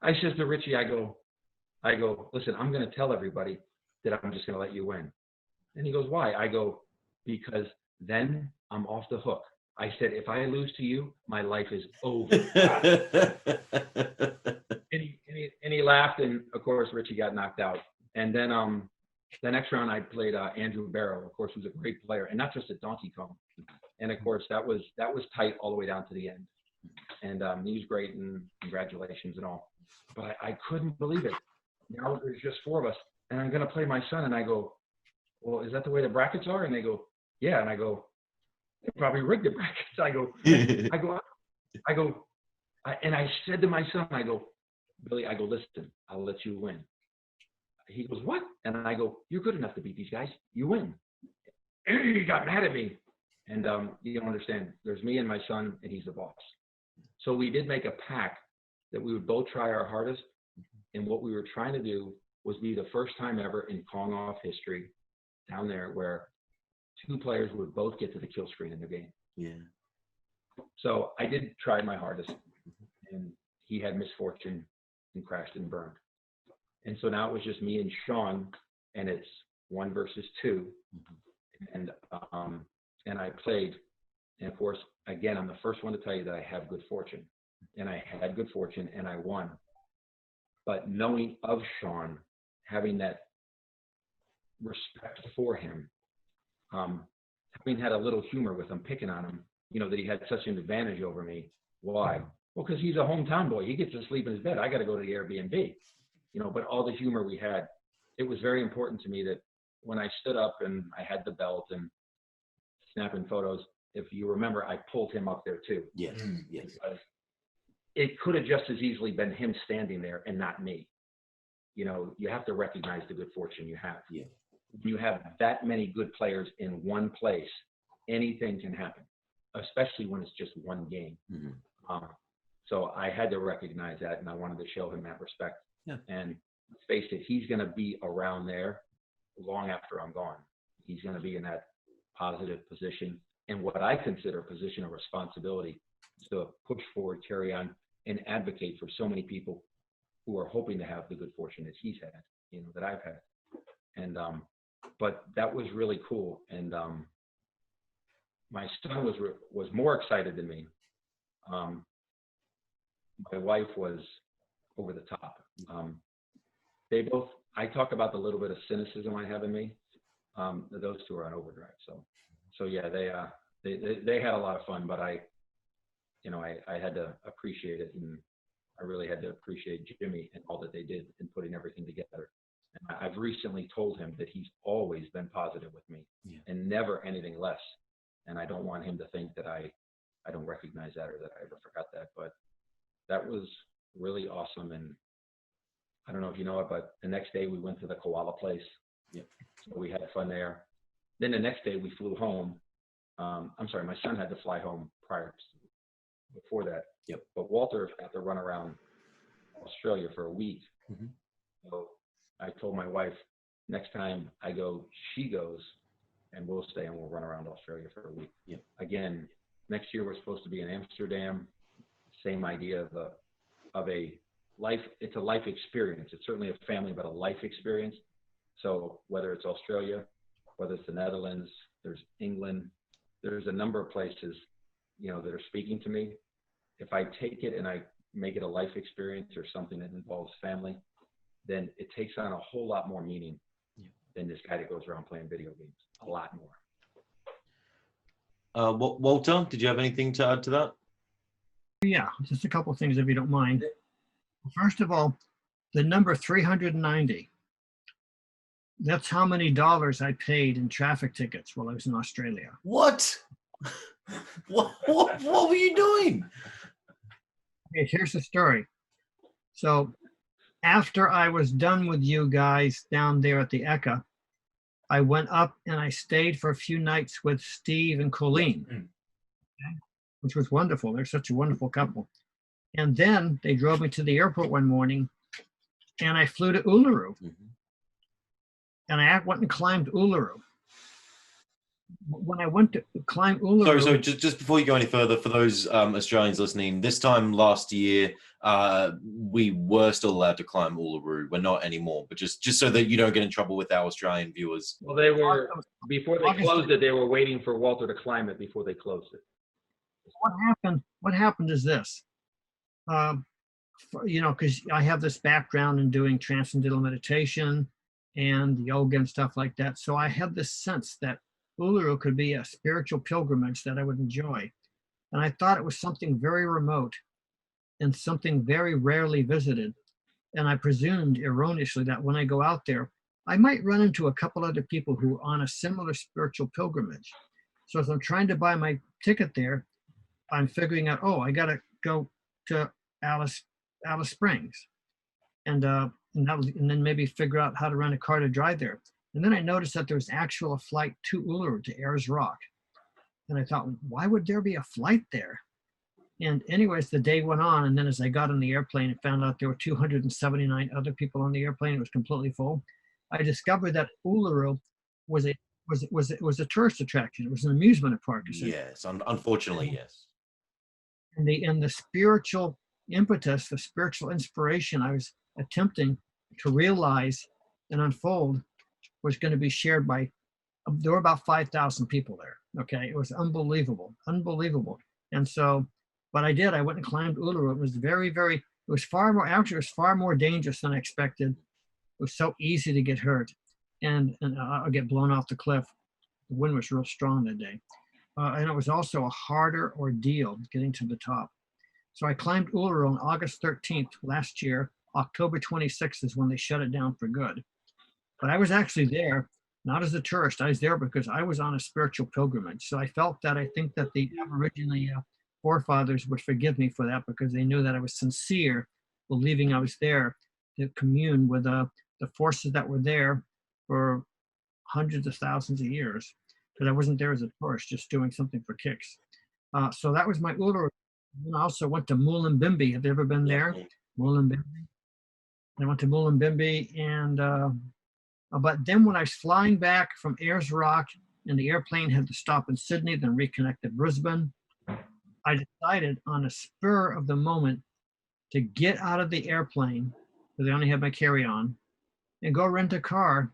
B: I says to Richie, I go, listen, I'm going to tell everybody that I'm just going to let you win. And he goes, why? I go, because then I'm off the hook. I said, if I lose to you, my life is over. and he laughed, and of course Richie got knocked out. And then the next round I played Andrew Barrow, of course, who's a great player, and not just a Donkey Kong. And of course that was tight all the way down to the end. And he was great, and congratulations and all. But I couldn't believe it. Now there's just 4 of us, and I'm going to play my son. And I go, well, is that the way the brackets are? And they go, yeah. And I go, they probably rigged the brackets. And I said to my son, I go, Billy, I go, listen, I'll let you win. He goes, what? And I go, you're good enough to beat these guys. You win. And he got mad at me. And you don't understand. There's me and my son, and he's the boss. So we did make a pact that we would both try our hardest. And what we were trying to do was be the first time ever in Kong Off history down there where 2 players would both get to the kill screen in the game.
A: Yeah.
B: So I did try my hardest, and he had misfortune and crashed and burned. And so now it was just me and Shaun, and it's 1 versus 2. And I played, and of course, again, I'm the first one to tell you that I have good fortune. And I had good fortune, and I won. But knowing of Shaun, having that respect for him, having had a little humor with him, picking on him, that he had such an advantage over me. Why? Well, because he's a hometown boy. He gets to sleep in his bed. I got to go to the Airbnb. But all the humor we had, it was very important to me that when I stood up and I had the belt and snapping photos, if you remember, I pulled him up there too.
A: Yes. Yes.
B: Because it could have just as easily been him standing there and not me. You have to recognize the good fortune you have.
A: Yeah.
B: You have that many good players in one place, anything can happen, especially when it's just one game.
A: Mm-hmm.
B: So I had to recognize that, and I wanted to show him that respect.
A: Yeah.
B: And let's face it, he's going to be around there long after I'm gone. He's going to be in that positive position, and what I consider a position of responsibility to push forward, carry on, and advocate for so many people who are hoping to have the good fortune that he's had, that I've had. And but that was really cool. And my son was more excited than me. My wife was over the top. I talk about the little bit of cynicism I have in me. Those 2 are on overdrive. So yeah, they had a lot of fun, but I had to appreciate it, and I really had to appreciate Jimmy and all that they did in putting everything together. And I've recently told him that he's always been positive with me, and never anything less. And I don't want him to think that I don't recognize that or that I ever forgot that. But that was really awesome. And I don't know if you know it, but the next day we went to the koala place.
A: Yep.
B: So we had fun there. Then the next day we flew home. I'm sorry, my son had to fly home before that.
A: Yep.
B: But Walter had to run around Australia for a week.
A: Mm-hmm.
B: So I told my wife, next time I go, she goes, and we'll stay and we'll run around Australia for a week.
A: Yep.
B: Again, next year we're supposed to be in Amsterdam. Same idea of a it's a life experience. It's certainly a family, but a life experience. So whether it's Australia, whether it's the Netherlands, there's England, there's a number of places, you know, that are speaking to me. If I take it and I make it a life experience or something that involves family, then it takes on a whole lot more meaning than this guy that goes around playing video games. A lot more.
A: Walter, did you have anything to add to that?
C: Yeah, just a couple of things if you don't mind. First of all, the number 390, that's how many dollars I paid in traffic tickets while I was in Australia.
A: What? What were you doing?
C: Okay, here's the story. So after I was done with you guys down there at the ECA, I went up and I stayed for a few nights with Steve and Colleen, okay, which was wonderful. They're such a wonderful couple. And then they drove me to the airport one morning and I flew to Uluru. And I went and climbed Uluru. When I went to climb Uluru...
A: So just before you go any further, for those Australians listening, this time last year, we were still allowed to climb Uluru. We're not anymore, but just so that you don't get in trouble with our Australian viewers.
B: Well, they were, before they closed it, they were waiting for Walter to climb it before they closed it.
C: What happened is this. You know, because I have this background in doing transcendental meditation and yoga and stuff like that. So I had this sense that Uluru could be a spiritual pilgrimage that I would enjoy. And I thought it was something very remote and something very rarely visited. And I presumed erroneously that when I go out there, I might run into a couple other people who are on a similar spiritual pilgrimage. So as I'm trying to buy my ticket there, I'm figuring out, oh, I got to go to Alice Springs. And then maybe figure out how to rent a car to drive there. And then I noticed that there was actual flight to Uluru, to Ayers Rock. And I thought, why would there be a flight there? And anyways, the day went on. And then as I got on the airplane and found out there were 279 other people on the airplane, it was completely full. I discovered that Uluru was a tourist attraction. It was an amusement park.
A: Yes, unfortunately, yes.
C: And the spiritual impetus, the spiritual inspiration I was attempting to realize and unfold was going to be shared by, there were about 5,000 people there. Okay, it was unbelievable. And so, but I went and climbed Uluru. It was it was far more dangerous than I expected. It was so easy to get hurt and I'll get blown off the cliff. The wind was real strong that day. And it was also a harder ordeal getting to the top. So I climbed Uluru on August 13th last year. October 26th is when they shut it down for good. But I was actually there, not as a tourist. I was there because I was on a spiritual pilgrimage. So I think that the Aboriginal forefathers would forgive me for that because they knew that I was sincere, believing I was there to commune with the forces that were there for hundreds of thousands of years. Because I wasn't there as a tourist, just doing something for kicks. So that was my Uluru. And I also went to Mullumbimby. Have you ever been there? Mullumbimby. I went to Mullumbimby, and but then when I was flying back from Ayers Rock and the airplane had to stop in Sydney, then reconnect to Brisbane, I decided on a spur of the moment to get out of the airplane, because I only had my carry-on, and go rent a car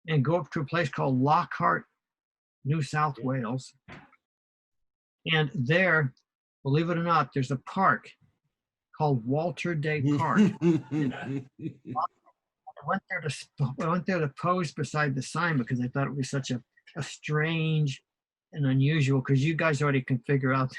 C: and go up to a place called Lockhart, New South Wales. And there, believe it or not, there's a park called Walter Day Park. I went there to pose beside the sign because I thought it would be such a strange and unusual, because you guys already can figure out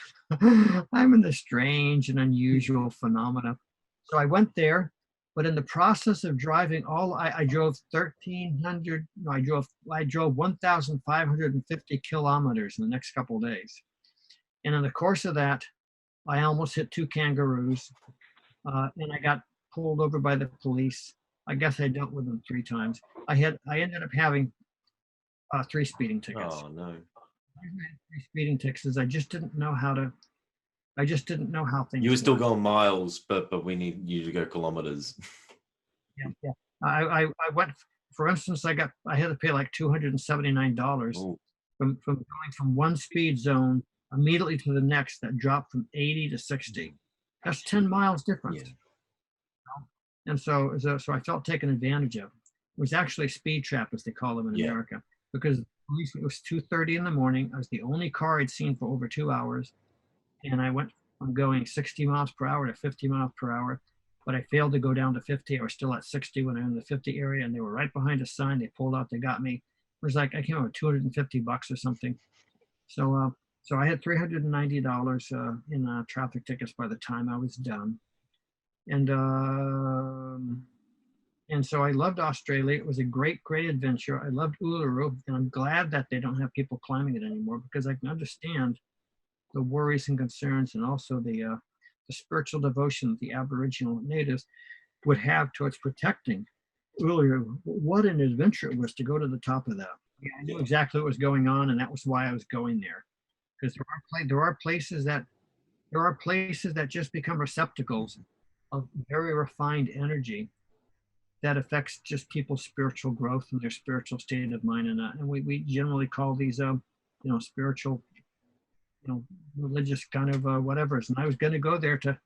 C: I'm in the strange and unusual phenomena. So I went there, but in the process of driving I drove 1,550 kilometers in the next couple of days. And in the course of that, I almost hit 2 kangaroos, and I got pulled over by the police. I guess I dealt with them 3 times. I ended up having 3 speeding tickets.
A: Oh no!
C: 3 speeding tickets. I just didn't know how things.
A: You were still going miles, but we need you to go kilometers.
C: Yeah. I went. For instance, I had to pay like $279 from going from one speed zone immediately to the next that dropped from 80 to 60. That's 10 miles difference. And so I felt taken advantage of. It was actually a speed trap, as they call them in
A: Yeah.
C: America, because at least it was 2:30 in the morning. I was the only car I'd seen for over 2 hours. And I went from going 60 miles per hour to 50 miles per hour, but I failed to go down to 50. I was still at 60 when I was in the 50 area, and they were right behind a sign. They pulled out, they got me. It was like, I came out with $250 or something. So I had $390 in traffic tickets by the time I was done. And so I loved Australia. It was a great, great adventure. I loved Uluru, and I'm glad that they don't have people climbing it anymore, because I can understand the worries and concerns, and also the spiritual devotion that the Aboriginal natives would have towards protecting Uluru. What an adventure it was to go to the top of that. Yeah, I knew exactly what was going on, and that was why I was going there. Because there are places that just become receptacles of very refined energy that affects just people's spiritual growth and their spiritual state of mind, and we generally call these spiritual, religious kind of whatever's. And I was going to go there to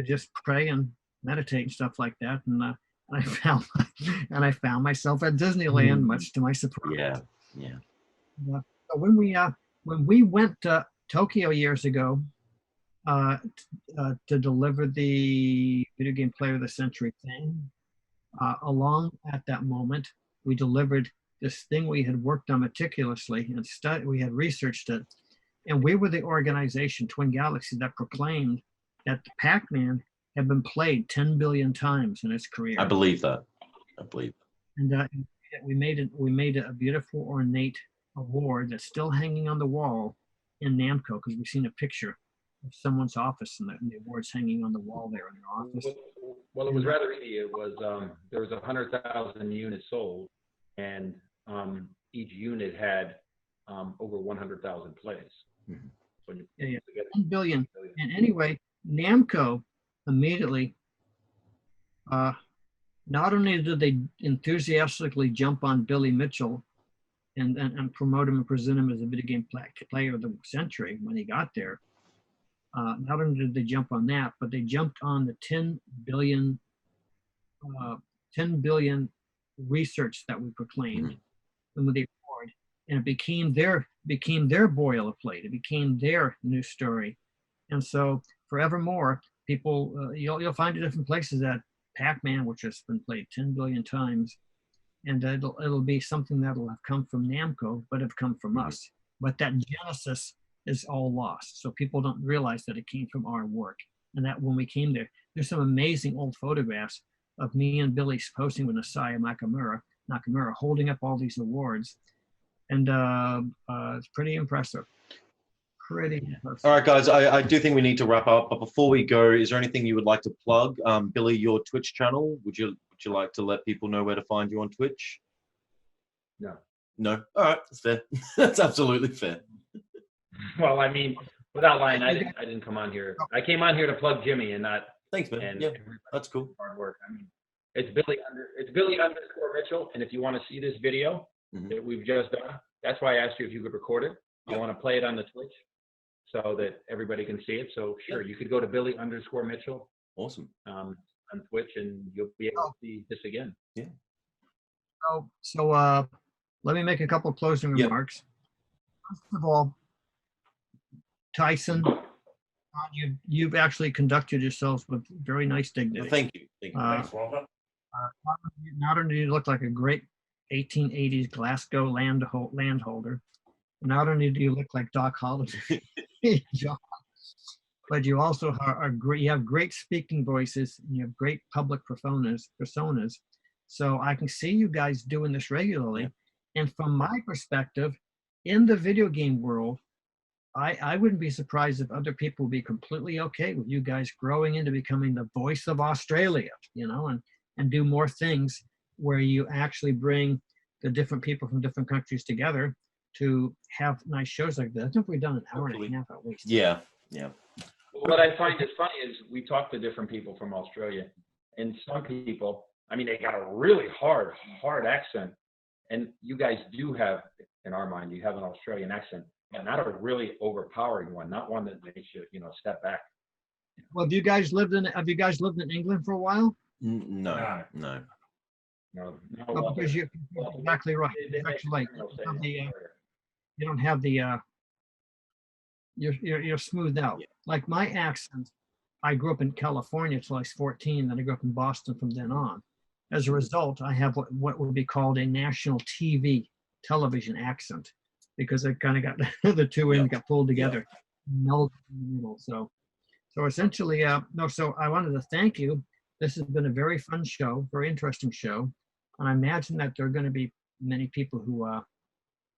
C: just pray and meditate and stuff like that, and I found myself at Disneyland, much to my surprise.
A: Yeah.
C: So when we went to Tokyo years ago to deliver the Video Game Player of the Century thing, along at that moment, we delivered this thing we had worked on meticulously and we had researched it, and we were the organization, Twin Galaxy, that proclaimed that Pac-Man had been played 10 billion times in its career.
A: I believe that.
C: And we made a beautiful ornate award that's still hanging on the wall in Namco, because we've seen a picture of someone's office, and the award's hanging on the wall there in their office.
B: Well, it was rather easy. It was there was 100,000 units sold, and each unit had over 100,000 plays.
C: Mm-hmm. So 10 billion. And anyway, Namco immediately, not only did they enthusiastically jump on Billy Mitchell and promote him and present him as a video game player of the century when he got there, not only did they jump on that, but they jumped on the 10 billion research that we proclaimed, and with the award, and it became their boil of plate. It became their news story, and so forevermore, people you'll find in different places that Pac-Man, which has been played 10 billion times, and it'll be something that'll have come from Namco, but have come from us. But that genesis is all lost, so people don't realize that it came from our work, and that when we came there, there's some amazing old photographs of me and Billy posing with Asaya Nakamura holding up all these awards, and it's pretty impressive.
A: All right, guys, I do think we need to wrap up, but before we go, is there anything you would like to plug? Billy, your Twitch channel, would you like to let people know where to find you on Twitch? No? All right, that's fair. That's absolutely fair.
B: Well, I mean, without lying, I didn't come on here. I came on here to plug Jimmy and not.
A: Thanks, man.
B: And
A: yeah, that's cool.
B: Hard work. I mean, it's Billy _ Mitchell, and if you want to see this video that we've just done, that's why I asked you if you could record it. I want to play it on the Twitch so that everybody can see it. So sure, you could go to Billy _ Mitchell.
A: Awesome.
B: On Twitch, and you'll be able to see this again.
A: Yeah.
C: So let me make a couple of closing remarks. First of all, Tyson, you've actually conducted yourselves with very nice dignity.
A: Thank you.
D: Thanks, Walter.
C: Not only do you look like a great 1880s Glasgow landholder, not only do you look like Doc Holliday, John, but you also are great. You have great speaking voices, and you have great public personas. So I can see you guys doing this regularly. Yeah. And from my perspective, in the video game world, I wouldn't be surprised if other people would be completely okay with you guys growing into becoming the voice of Australia, and do more things where you actually bring the different people from different countries together to have nice shows like that. I think we've done an hour and a half at least.
A: Yeah.
B: What I find is funny is we talk to different people from Australia, and some people, I mean, they got a really hard accent, and you guys do have, in our mind, you have an Australian accent, and not a really overpowering one, not one that makes you, step back.
C: Well, have you guys lived in England for a while?
A: No.
B: No,
C: Well,
B: well,
C: because you're exactly right.
B: they
C: It's
B: make
C: actually,
B: no
C: you don't have the you're smoothed out.
A: Yeah.
C: Like my accent, I grew up in California till I was 14, then I grew up in Boston from then on. As a result, I have what would be called a national television accent, because I kind of got the two ends got pulled together, melded in the middle. So essentially, no. So I wanted to thank you. This has been a very fun show, very interesting show, and I imagine that there are going to be many people who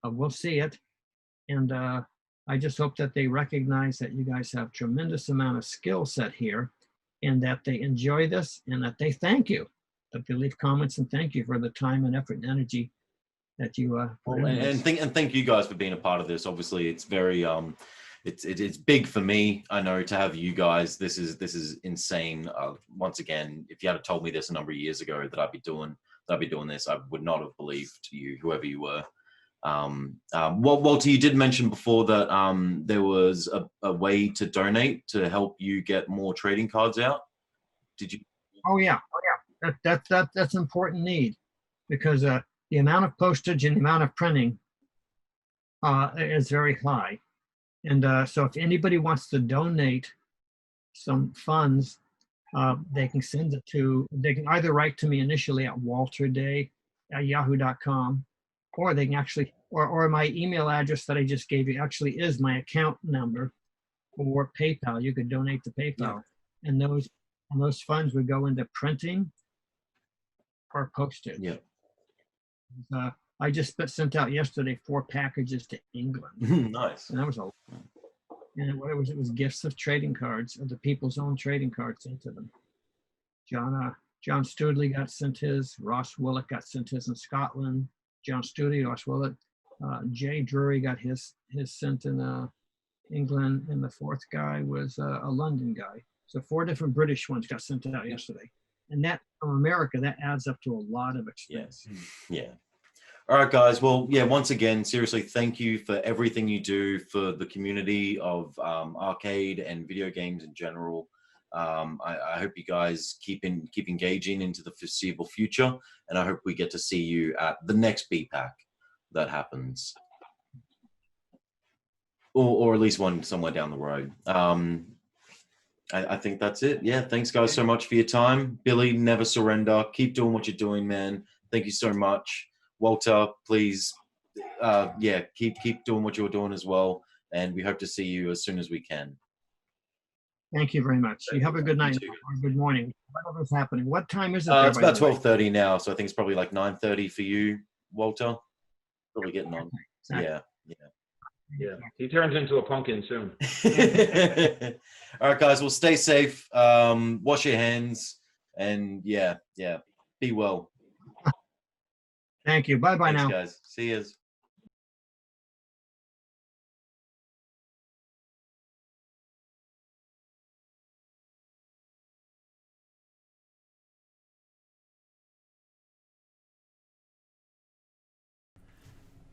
C: will see it, and I just hope that they recognize that you guys have tremendous amount of skill set here, and that they enjoy this, and that they thank you, that they leave comments and thank you for the time and effort and energy that you put in this.
A: And thank you guys for being a part of this. Obviously, it's very it's big for me. I know, to have you guys. This is insane. Once again, if you had told me this a number of years ago that I'd be doing this, I would not have believed you, whoever you were. Walter, you did mention before that there was a way to donate to help you get more trading cards out. Did you?
C: Oh yeah. That's an important need, because the amount of postage and the amount of printing is very high. And so if anybody wants to donate some funds, they can send it to, they can either write to me initially at walterday@yahoo.com, or they can actually, or my email address that I just gave you actually is my account number for PayPal. You could donate to PayPal, and those funds would go into printing or postage.
A: Yeah.
C: I just sent out yesterday 4 packages to England.
A: Nice.
C: And that was and what it was gifts of trading cards, of the people's own trading cards sent to them. John Studley got sent his. Ross Willett got sent his in Scotland. John Studley, Ross Willett. Jay Drury got his sent in England, and the 4th guy was a London guy. So 4 different British ones got sent out yesterday. And that, from America, that adds up to a lot of expense.
A: Yes. Yeah. All right, guys. Well, yeah, once again, seriously, thank you for everything you do for the community of arcade and video games in general. I hope you guys keep engaging into the foreseeable future, and I hope we get to see you at the next BPAC that happens, or at least one somewhere down the road. I think that's it. Yeah, thanks, guys, so much for your time. Billy, never surrender. Keep doing what you're doing, man. Thank you so much. Walter, please, keep doing what you're doing as well, and we hope to see you as soon as we can.
C: Thank you very much. You have a good night or good morning. Whatever's happening. What time is it?
A: It's about 12:30 now, so I think it's probably like 9:30 for you, Walter. Probably getting on.
C: Exactly.
B: Yeah, he turns into a pumpkin soon.
A: All right, guys. Well, stay safe. Wash your hands, and yeah, be well.
C: Thank you. Bye
A: Thanks,
C: now.
A: guys. See you.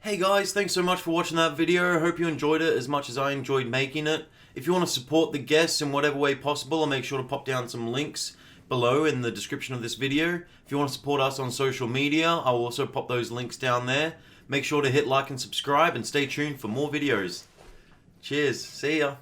A: Hey guys, thanks so much for watching that video. I hope you enjoyed it as much as I enjoyed making it. If you want to support the guests in whatever way possible, I'll make sure to pop down some links below in the description of this video. If you want to support us on social media, I'll also pop those links down there. Make sure to hit like and subscribe, and stay tuned for more videos. Cheers. See ya.